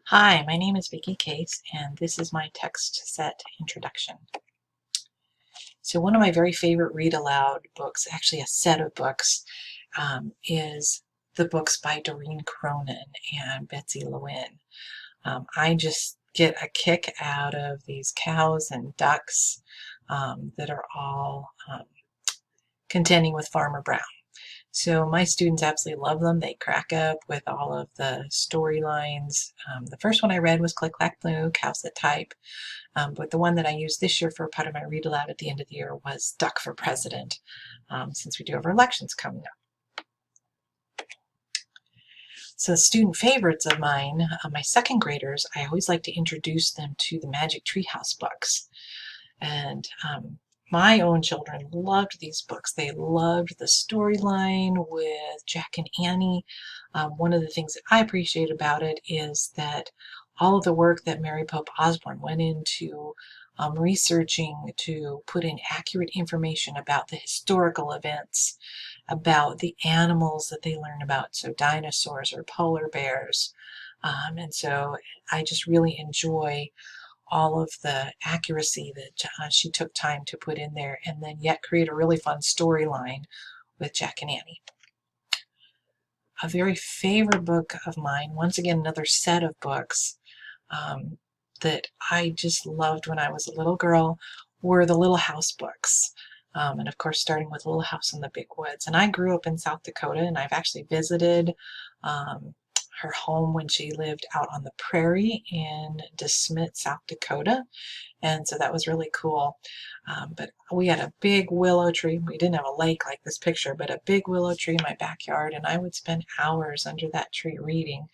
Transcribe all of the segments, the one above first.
Hi, my name is Vicki Case, and this is my text set introduction. So one of my very favorite read aloud books, actually a set of books, is the books by Doreen Cronin and Betsy Lewin. I just get a kick out of these cows and ducks that are all contending with Farmer Brown. So my students absolutely love them. They crack up with all of the storylines. The first one I read was Click Clack Blue, Cows That Type. But the one that I used this year for part of my read aloud at the end of the year was Duck for President, since we do have our elections coming up. So student favorites of mine, my second graders, I always like to introduce them to the Magic Treehouse books. And my own children loved these books. They loved the storyline with Jack and Annie. One of the things that I appreciate about it is that all of the work that Mary Pope Osborne went into researching to put in accurate information about the historical events, about the animals that they learn about, so dinosaurs or polar bears. And so I just really enjoy all of the accuracy that she took time to put in there, and then yet create a really fun storyline with Jack and Annie. A very favorite book of mine, once again another set of books that I just loved when I was a little girl, were the Little House books. And of course starting with Little House in the Big Woods. And I grew up in South Dakota, and I've actually visited her home when she lived out on the prairie in DeSmet, South Dakota. And so that was really cool. But we had a big willow tree. We didn't have a lake like this picture, but a big willow tree in my backyard, and I would spend hours under that tree reading.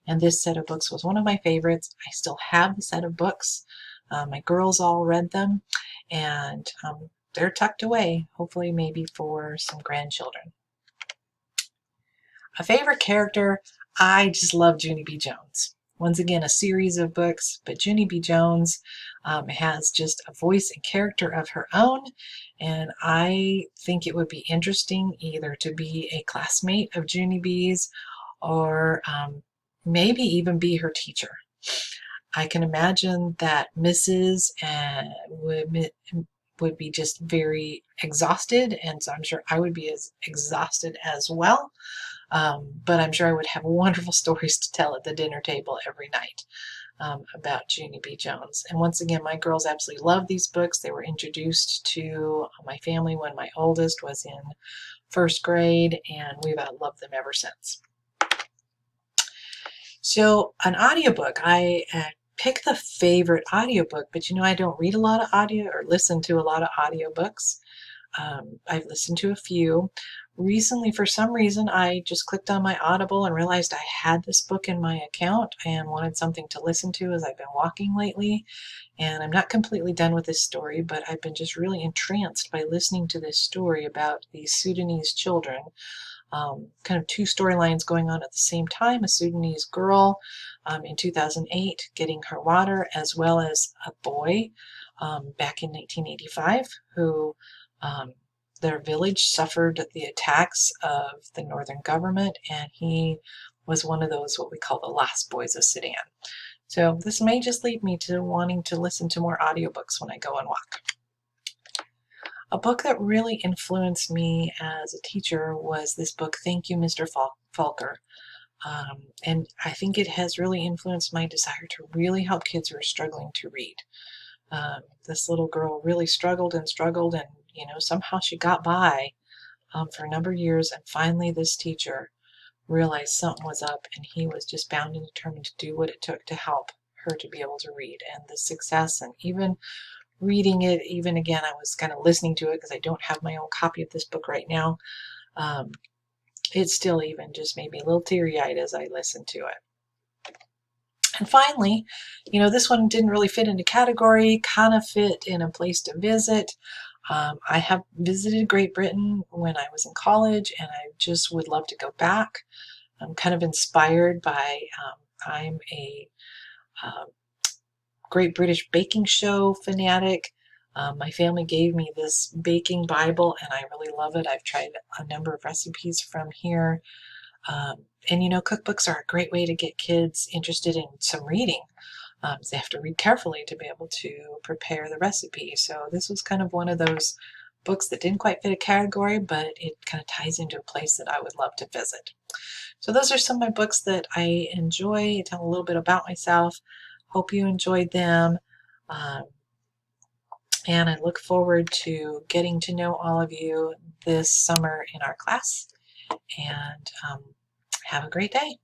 And this set of books was one of my favorites. I still have the set of books. My girls all read them, and they're tucked away, hopefully maybe for some grandchildren. A favorite character, I just love Junie B. Jones. Once again, a series of books, but Junie B. Jones has just a voice and character of her own, and I think it would be interesting either to be a classmate of Junie B's or maybe even be her teacher. I can imagine that Mrs. would be just very exhausted, and so I'm sure I would be as exhausted as well. But I'm sure I would have wonderful stories to tell at the dinner table every night about Junie B. Jones. And once again, my girls absolutely love these books. They were introduced to my family when my oldest was in first grade, and we've loved them ever since. So an audiobook, I pick the favorite audiobook, but I don't read a lot of audio or listen to a lot of audiobooks. I've listened to a few. Recently, for some reason, I just clicked on my Audible and realized I had this book in my account and wanted something to listen to as I've been walking lately. And I'm not completely done with this story, but I've been just really entranced by listening to this story about these Sudanese children. Kind of two storylines going on at the same time. A Sudanese girl in 2008 getting her water, as well as a boy back in 1985 who their village suffered the attacks of the northern government, and he was one of those what we call the Lost Boys of Sudan. So this may just lead me to wanting to listen to more audiobooks when I go and walk. A book that really influenced me as a teacher was this book, Thank You, Mr. Falker. And I think it has really influenced my desire to really help kids who are struggling to read. This little girl really struggled and struggled, and somehow she got by for a number of years, and finally this teacher realized something was up, and he was just bound and determined to do what it took to help her to be able to read. And the success, and even reading it, even again, I was kind of listening to it because I don't have my own copy of this book right now. It still even just made me a little teary-eyed as I listened to it. And finally, this one didn't really fit into category, kind of fit in a place to visit. I have visited Great Britain when I was in college, and I just would love to go back. I'm kind of inspired by, I'm a Great British Baking Show fanatic. My family gave me this baking Bible, and I really love it. I've tried a number of recipes from here. And you know, cookbooks are a great way to get kids interested in some reading. They have to read carefully to be able to prepare the recipe. So this was kind of one of those books that didn't quite fit a category, but it kind of ties into a place that I would love to visit. So those are some of my books that I enjoy. I tell a little bit about myself. Hope you enjoyed them. Um, and I look forward to getting to know all of you this summer in our class. And have a great day.